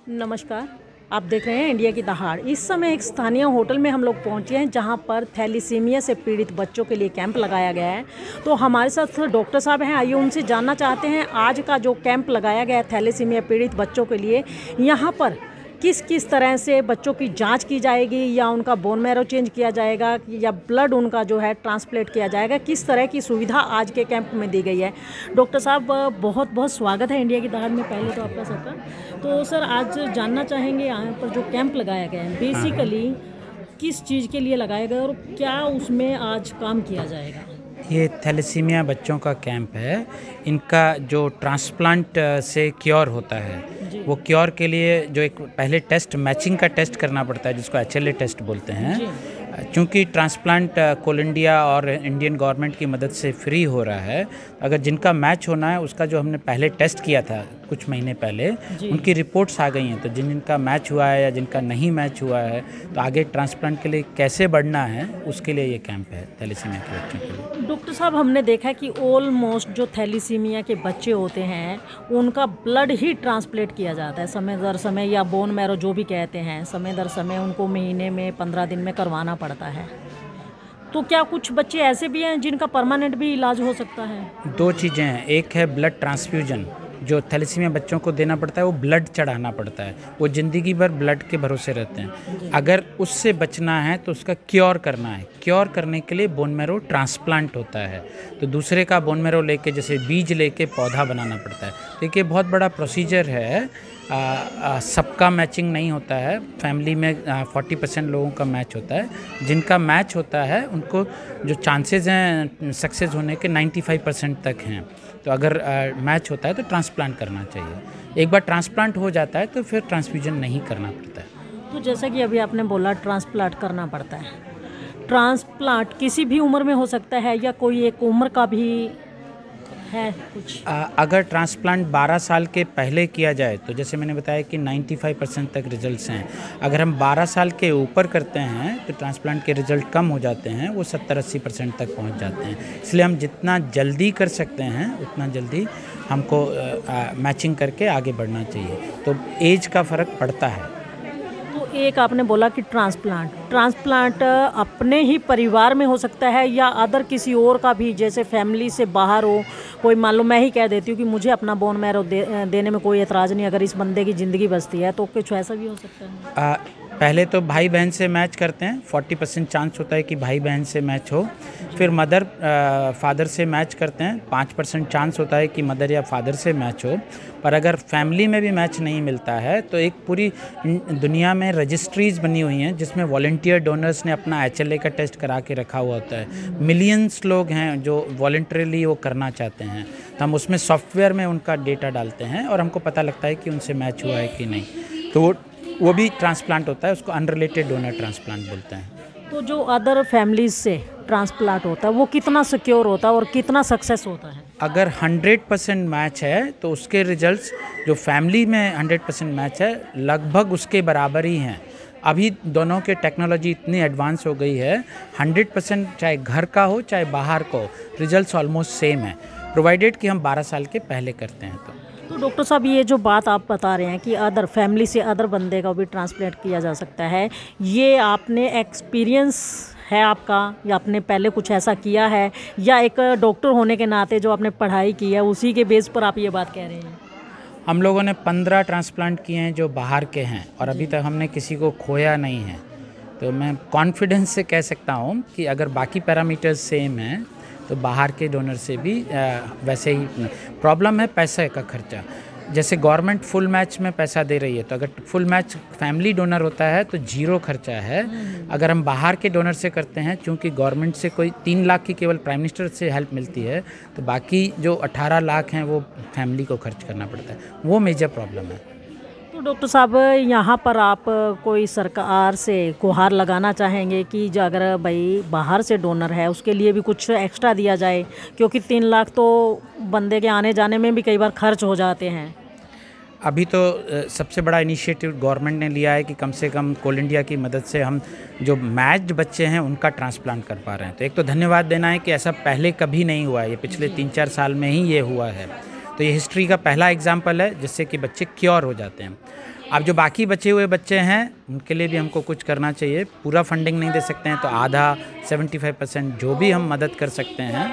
नमस्कार। आप देख रहे हैं इंडिया की दहाड़। इस समय एक स्थानीय होटल में हम लोग पहुंचे हैं जहां पर थैलीसीमिया से पीड़ित बच्चों के लिए कैंप लगाया गया है। तो हमारे साथ डॉक्टर साहब हैं, आइए उनसे जानना चाहते हैं आज का जो कैंप लगाया गया है थैलीसीमिया पीड़ित बच्चों के लिए, यहाँ पर किस किस तरह से बच्चों की जांच की जाएगी, या उनका बोन मैरो चेंज किया जाएगा, या ब्लड उनका जो है ट्रांसप्लेट किया जाएगा, किस तरह की सुविधा आज के कैंप में दी गई है। डॉक्टर साहब बहुत बहुत स्वागत है इंडिया की दहाड़ में पहले तो आपका सबका। तो सर आज जानना चाहेंगे यहाँ पर जो कैंप लगाया गया है बेसिकली किस चीज़ के लिए लगाया गया और क्या उसमें आज काम किया जाएगा। ये थैलेसीमिया बच्चों का कैंप है। इनका जो ट्रांसप्लांट से क्योर होता है, वो क्योर के लिए जो एक पहले टेस्ट मैचिंग का टेस्ट करना पड़ता है जिसको HLA टेस्ट बोलते हैं। क्योंकि ट्रांसप्लांट कोल इंडिया और इंडियन गवर्नमेंट की मदद से फ्री हो रहा है, अगर जिनका मैच होना है उसका जो हमने पहले टेस्ट किया था कुछ महीने पहले, उनकी रिपोर्ट्स आ गई हैं। तो जिनका मैच हुआ है या जिनका नहीं मैच हुआ है, तो आगे ट्रांसप्लांट के लिए कैसे बढ़ना है उसके लिए ये कैंप है थैलेसीमिया के बच्चों के लिए। डॉक्टर साहब हमने देखा कि ऑलमोस्ट जो थैलीसीमिया के बच्चे होते हैं उनका ब्लड ही ट्रांसप्लेट किया जाता है समय दर समय, या बोन मैरो जो भी कहते हैं, समय दर समय उनको महीने में 15 दिन में करवाना पड़ता है। तो क्या कुछ बच्चे ऐसे भी हैं जिनका परमानेंट भी इलाज हो सकता है? दो चीज़ें हैं, एक है ब्लड ट्रांसफ्यूजन जो थैलेसीमिया बच्चों को देना पड़ता है, वो ब्लड चढ़ाना पड़ता है, वो ज़िंदगी भर ब्लड के भरोसे रहते हैं। अगर उससे बचना है तो उसका क्योर करना है। क्योर करने के लिए बोन मैरो ट्रांसप्लांट होता है, तो दूसरे का बोन मैरो लेके जैसे बीज लेके पौधा बनाना पड़ता है। तो ये बहुत बड़ा प्रोसीजर है। सबका मैचिंग नहीं होता है। फैमिली में 40% लोगों का मैच होता है। जिनका मैच होता है उनको जो चांसेस हैं सक्सेस होने के 95% तक हैं। तो अगर मैच होता है तो ट्रांसप्लांट करना चाहिए। एक बार ट्रांसप्लांट हो जाता है तो फिर ट्रांसफ्यूजन नहीं करना पड़ता है। तो जैसा कि अभी आपने बोला ट्रांसप्लांट करना पड़ता है, ट्रांसप्लांट किसी भी उम्र में हो सकता है या कोई एक उम्र का भी है कुछ? अगर ट्रांसप्लांट 12 साल के पहले किया जाए तो जैसे मैंने बताया कि 95% तक रिजल्ट्स हैं। अगर हम 12 साल के ऊपर करते हैं तो ट्रांसप्लांट के रिजल्ट कम हो जाते हैं, वो 70-80% तक पहुंच जाते हैं। इसलिए हम जितना जल्दी कर सकते हैं उतना जल्दी हमको मैचिंग करके आगे बढ़ना चाहिए। तो एज का फ़र्क पड़ता है। तो एक आपने बोला कि ट्रांसप्लांट अपने ही परिवार में हो सकता है या अदर किसी और का भी, जैसे फैमिली से बाहर हो कोई, मान लो मैं ही कह देती हूँ कि मुझे अपना बोन मैरो देने में कोई एतराज़ नहीं, अगर इस बंदे की ज़िंदगी बचती है, तो कुछ ऐसा भी हो सकता है? पहले तो भाई बहन से मैच करते हैं, 40% चांस होता है कि भाई बहन से मैच हो। फिर मदर फादर से मैच करते हैं, 5% चांस होता है कि मदर या फादर से मैच हो। पर अगर फैमिली में भी मैच नहीं मिलता है तो एक पूरी दुनिया में रजिस्ट्रीज़ बनी हुई हैं जिसमें वॉलंटियर डोनर्स ने अपना HLA का टेस्ट करा के रखा हुआ होता है। मिलियंस लोग हैं जो वॉलंटरीली वो करना चाहते हैं, तो हम उसमें सॉफ्टवेयर में उनका डेटा डालते हैं और हमको पता लगता है कि उनसे मैच हुआ है कि नहीं। तो वो भी ट्रांसप्लांट होता है, उसको अनरिलेटेड डोनर ट्रांसप्लांट बोलते हैं। तो जो अदर फैमिलीज से ट्रांसप्लांट होता है वो कितना सिक्योर होता है और कितना सक्सेस होता है? अगर 100% मैच है तो उसके रिजल्ट्स जो फैमिली में 100% मैच है लगभग उसके बराबर ही हैं। अभी दोनों के टेक्नोलॉजी इतनी एडवांस हो गई है, 100% चाहे घर का हो चाहे बाहर का हो, रिजल्ट्स ऑलमोस्ट सेम है, प्रोवाइडेड कि हम 12 साल के पहले करते हैं। तो डॉक्टर साहब ये जो बात आप बता रहे हैं कि अदर फैमिली से अदर बंदे का भी ट्रांसप्लांट किया जा सकता है, ये आपने एक्सपीरियंस है आपका या आपने पहले कुछ ऐसा किया है, या एक डॉक्टर होने के नाते जो आपने पढ़ाई की है उसी के बेस पर आप ये बात कह रहे हैं? हम लोगों ने 15 ट्रांसप्लांट किए हैं जो बाहर के हैं और अभी तक हमने किसी को खोया नहीं है। तो मैं कॉन्फिडेंस से कह सकता हूँ कि अगर बाकी पैरामीटर्स सेम हैं तो बाहर के डोनर से भी वैसे ही। प्रॉब्लम है पैसे का खर्चा। जैसे गवर्नमेंट फुल मैच में पैसा दे रही है, तो अगर फुल मैच फैमिली डोनर होता है तो 0 खर्चा है। अगर हम बाहर के डोनर से करते हैं, क्योंकि गवर्नमेंट से कोई 3 लाख की केवल प्राइम मिनिस्टर से हेल्प मिलती है, तो बाकी जो 18 लाख हैं वो फैमिली को खर्च करना पड़ता है। वो मेजर प्रॉब्लम है। तो डॉक्टर साहब यहाँ पर आप कोई सरकार से गुहार लगाना चाहेंगे कि जो अगर भाई बाहर से डोनर है उसके लिए भी कुछ एक्स्ट्रा दिया जाए, क्योंकि 3 लाख तो बंदे के आने जाने में भी कई बार खर्च हो जाते हैं। अभी तो सबसे बड़ा इनिशिएटिव गवर्नमेंट ने लिया है कि कम से कम कोल इंडिया की मदद से हम जो मैच्ड बच्चे हैं उनका ट्रांसप्लांट कर पा रहे हैं। तो एक तो धन्यवाद देना है कि ऐसा पहले कभी नहीं हुआ है, ये पिछले 3-4 साल में ही ये हुआ है। तो ये हिस्ट्री का पहला एग्जाम्पल है जिससे कि बच्चे क्योर हो जाते हैं। अब जो बाकी बचे हुए बच्चे हैं उनके लिए भी हमको कुछ करना चाहिए। पूरा फंडिंग नहीं दे सकते हैं तो आधा 75% जो भी हम मदद कर सकते हैं।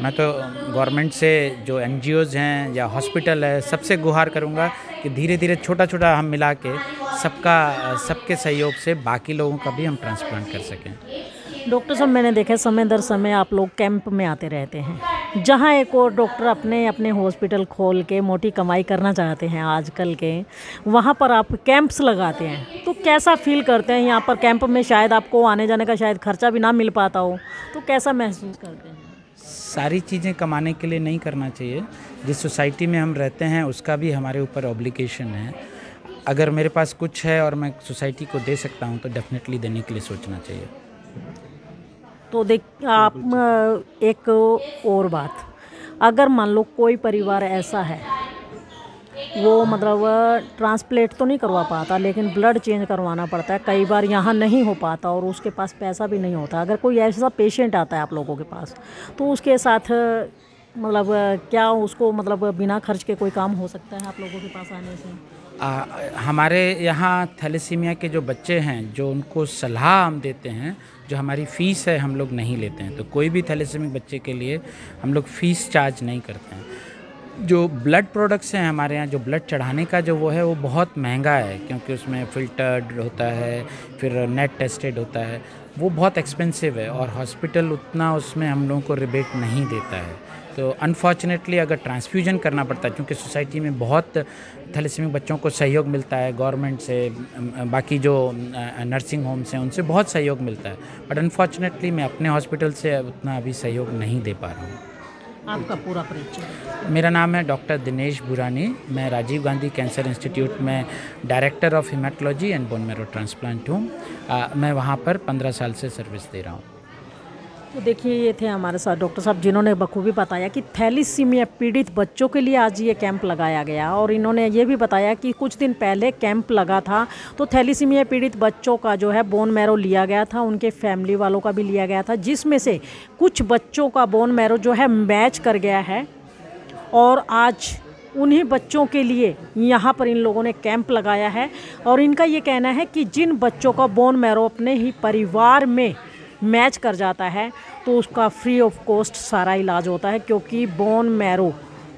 मैं तो गवर्नमेंट से जो NGOs हैं या हॉस्पिटल है सबसे गुहार करूंगा कि धीरे धीरे छोटा छोटा हम मिला के सबके सहयोग से बाकी लोगों का भी हम ट्रांसप्लांट कर सकें। डॉक्टर साहब, मैंने देखा समय दर समय आप लोग कैंप में आते रहते हैं, जहाँ एक और डॉक्टर अपने अपने हॉस्पिटल खोल के मोटी कमाई करना चाहते हैं आजकल के, वहाँ पर आप कैंप्स लगाते हैं तो कैसा फील करते हैं? यहाँ पर कैंप में शायद आपको आने जाने का शायद खर्चा भी ना मिल पाता हो, तो कैसा महसूस करते हैं? सारी चीज़ें कमाने के लिए नहीं करना चाहिए। जिस सोसाइटी में हम रहते हैं उसका भी हमारे ऊपर ऑब्लिगेशन है। अगर मेरे पास कुछ है और मैं सोसाइटी को दे सकता हूँ तो डेफिनेटली देने के लिए सोचना चाहिए। तो देख आप एक और बात, अगर मान लो कोई परिवार ऐसा है वो मतलब ट्रांसप्लेंट तो नहीं करवा पाता लेकिन ब्लड चेंज करवाना पड़ता है, कई बार यहाँ नहीं हो पाता और उसके पास पैसा भी नहीं होता, अगर कोई ऐसा पेशेंट आता है आप लोगों के पास तो उसके साथ मतलब क्या उसको मतलब बिना खर्च के कोई काम हो सकता है आप लोगों के पास आने से? हमारे यहाँ थैलेसीमिया के जो बच्चे हैं जो उनको सलाह हम देते हैं, जो हमारी फ़ीस है हम लोग नहीं लेते हैं। तो कोई भी थैलेसीमिक बच्चे के लिए हम लोग फ़ीस चार्ज नहीं करते हैं। जो ब्लड प्रोडक्ट्स हैं हमारे यहाँ, जो ब्लड चढ़ाने का जो वो है वो बहुत महंगा है, क्योंकि उसमें फ़िल्टर्ड होता है, फिर नेट टेस्टेड होता है, वो बहुत एक्सपेंसिव है और हॉस्पिटल उतना उसमें हम लोगों को रिबेट नहीं देता है। तो अनफॉर्चुनेटली अगर ट्रांसफ्यूजन करना पड़ता है, क्योंकि सोसाइटी में बहुत थैलेसीमिक बच्चों को सहयोग मिलता है गवर्नमेंट से, बाकी जो नर्सिंग होम्स हैं उनसे बहुत सहयोग मिलता है, बट अनफॉर्चुनेटली मैं अपने हॉस्पिटल से उतना अभी सहयोग नहीं दे पा रहा हूँ। आपका पूरा परिचय? मेरा नाम है डॉक्टर दिनेश बुरानी। मैं राजीव गांधी कैंसर इंस्टीट्यूट में director of haematology and bone marrow transplant हूँ। मैं वहाँ पर 15 साल से सर्विस दे रहा हूँ। तो देखिए, ये थे हमारे साथ डॉक्टर साहब जिन्होंने बखूबी बताया कि थैलीसीमिया पीड़ित बच्चों के लिए आज ये कैंप लगाया गया, और इन्होंने ये भी बताया कि कुछ दिन पहले कैंप लगा था तो थैलीसीमिया पीड़ित बच्चों का जो है बोन मैरो लिया गया था, उनके फैमिली वालों का भी लिया गया था, जिसमें से कुछ बच्चों का बोन मैरो जो है मैच कर गया है। और आज उन्हीं बच्चों के लिए यहाँ पर इन लोगों ने कैंप लगाया है, और इनका ये कहना है कि जिन बच्चों का बोन मैरो अपने ही परिवार में मैच कर जाता है तो उसका फ्री ऑफ कॉस्ट सारा इलाज होता है, क्योंकि बोन मैरो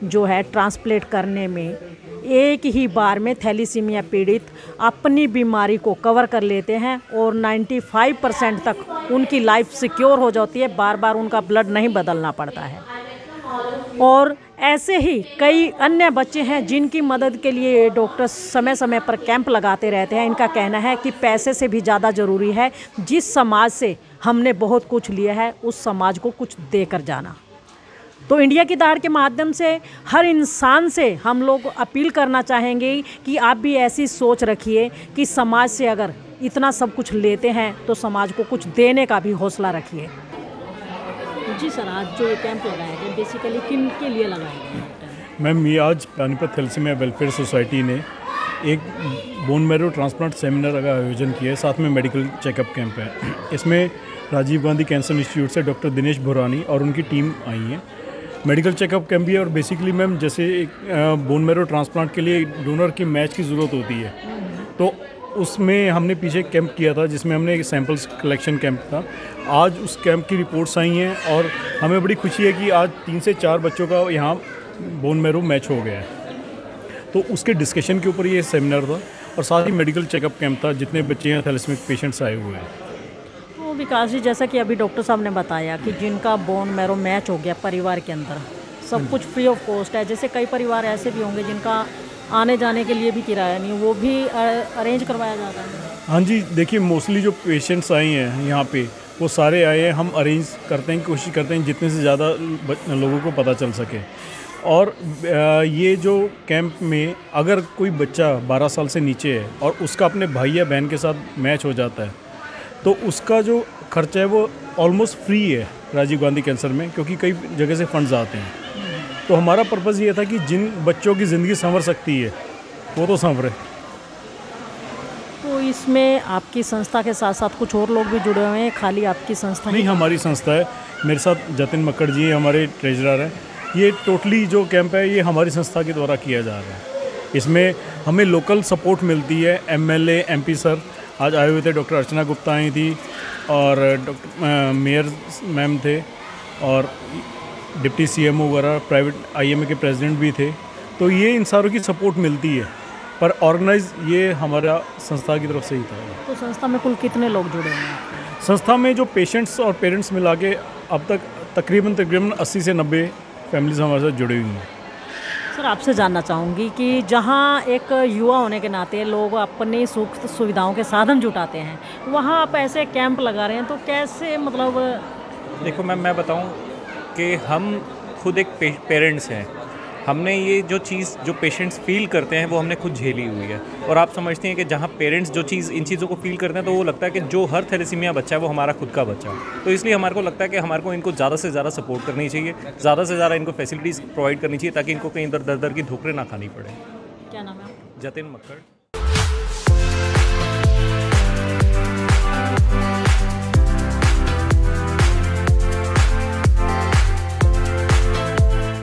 जो है ट्रांसप्लेंट करने में एक ही बार में थैलीसीमिया पीड़ित अपनी बीमारी को कवर कर लेते हैं और 95% तक उनकी लाइफ सिक्योर हो जाती है, बार बार उनका ब्लड नहीं बदलना पड़ता है। और ऐसे ही कई अन्य बच्चे हैं जिनकी मदद के लिए डॉक्टर समय समय पर कैंप लगाते रहते हैं। इनका कहना है कि पैसे से भी ज़्यादा ज़रूरी है जिस समाज से हमने बहुत कुछ लिया है उस समाज को कुछ देकर जाना। तो इंडिया की दहाड़ के माध्यम से हर इंसान से हम लोग अपील करना चाहेंगे कि आप भी ऐसी सोच रखिए कि समाज से अगर इतना सब कुछ लेते हैं तो समाज को कुछ देने का भी हौसला रखिए। जी सर, आज जो ये कैंप लगाया गया बेसिकली किन के लिए लगाया गया? मैम, ये आज पानीपत थैलेसीमिया वेलफेयर सोसाइटी ने एक बोन मैरो ट्रांसप्लांट सेमिनार का आयोजन किया है, साथ में मेडिकल चेकअप कैंप है। इसमें राजीव गांधी कैंसर इंस्टीट्यूट से डॉक्टर दिनेश बुरानी और उनकी टीम आई है। मेडिकल चेकअप कैंप भी है, और बेसिकली मैम जैसे एक बोन मैरो ट्रांसप्लांट के लिए डोनर की मैच की ज़रूरत होती है, तो उसमें हमने पीछे कैंप किया था जिसमें हमने एक सैंपल्स कलेक्शन कैंप था। आज उस कैंप की रिपोर्ट्स आई हैं और हमें बड़ी खुशी है कि आज 3 से 4 बच्चों का यहाँ बोन मैरो मैच हो गया है। तो उसके डिस्कशन के ऊपर ये सेमिनार था, और साथ ही मेडिकल चेकअप कैंप था जितने बच्चे हैं थैलेसीमिक पेशेंट्स आए हुए हैं। तो विकास जी, जैसा कि अभी डॉक्टर साहब ने बताया कि जिनका बोन मैरो मैच हो गया परिवार के अंदर सब कुछ फ्री ऑफ कॉस्ट है, जैसे कई परिवार ऐसे भी होंगे जिनका आने जाने के लिए भी किराया नहीं, वो भी अरेंज करवाया जाता है? हाँ जी, देखिए मोस्टली जो पेशेंट्स आए हैं यहाँ पे वो सारे आए हैं, हम अरेंज करते हैं, कोशिश करते हैं जितने से ज़्यादा लोगों को पता चल सके। और ये जो कैंप में अगर कोई बच्चा 12 साल से नीचे है और उसका अपने भाई या बहन के साथ मैच हो जाता है तो उसका जो खर्चा है वो ऑलमोस्ट फ्री है राजीव गांधी कैंसर में, क्योंकि कई जगह से फंड्स आते हैं। तो हमारा पर्पज़ ये था कि जिन बच्चों की ज़िंदगी संवर सकती है वो तो संवरे। तो इसमें आपकी संस्था के साथ साथ कुछ और लोग भी जुड़े हुए हैं, खाली आपकी संस्था नहीं? हमारी संस्था है, मेरे साथ जतिन मक्कड़ जी हमारे ट्रेजरर हैं। ये टोटली जो कैंप है ये हमारी संस्था के द्वारा किया जा रहा है। इसमें हमें लोकल सपोर्ट मिलती है। एमएलए एमपी सर आज आए हुए थे, डॉक्टर अर्चना गुप्ता आई थी और डॉक्टर मेयर मैम थे और डिप्टी सीएमओ वगैरह, प्राइवेट आईएमए के प्रेसिडेंट भी थे। तो ये इन सारों की सपोर्ट मिलती है, पर ऑर्गेनाइज ये हमारा संस्था की तरफ से ही था। तो संस्था में कुल कितने लोग जुड़े हैं? संस्था में जो पेशेंट्स और पेरेंट्स मिला के अब तक तकरीबन 80 से 90 फैमिलीज हमारे साथ जुड़ी हुई हैं। सर, आपसे जानना चाहूँगी कि जहाँ एक युवा होने के नाते लोग अपनी सुख सुविधाओं के साधन जुटाते हैं, वहाँ आप ऐसे कैंप लगा रहे हैं, तो कैसे मतलब? देखो मैम, मैं बताऊं कि हम खुद एक पेरेंट्स हैं। हमने ये जो चीज़ जो पेशेंट्स फील करते हैं वो हमने खुद झेली हुई है। और आप समझते हैं कि जहाँ पेरेंट्स जो चीज़ इन चीज़ों को फील करते हैं, तो वो लगता है कि जो हर थैलेसीमिया बच्चा है वो हमारा खुद का बच्चा है। तो इसलिए हमारे को लगता है कि हमारे को इनको ज़्यादा से ज़्यादा सपोर्ट करनी चाहिए, ज़्यादा से ज़्यादा इनको फैसिलिटीज़ प्रोवाइड करनी चाहिए, ताकि इनको कहीं दर की ठोकरें ना खानी पड़े। क्या नाम है? जतिन मक्कड़।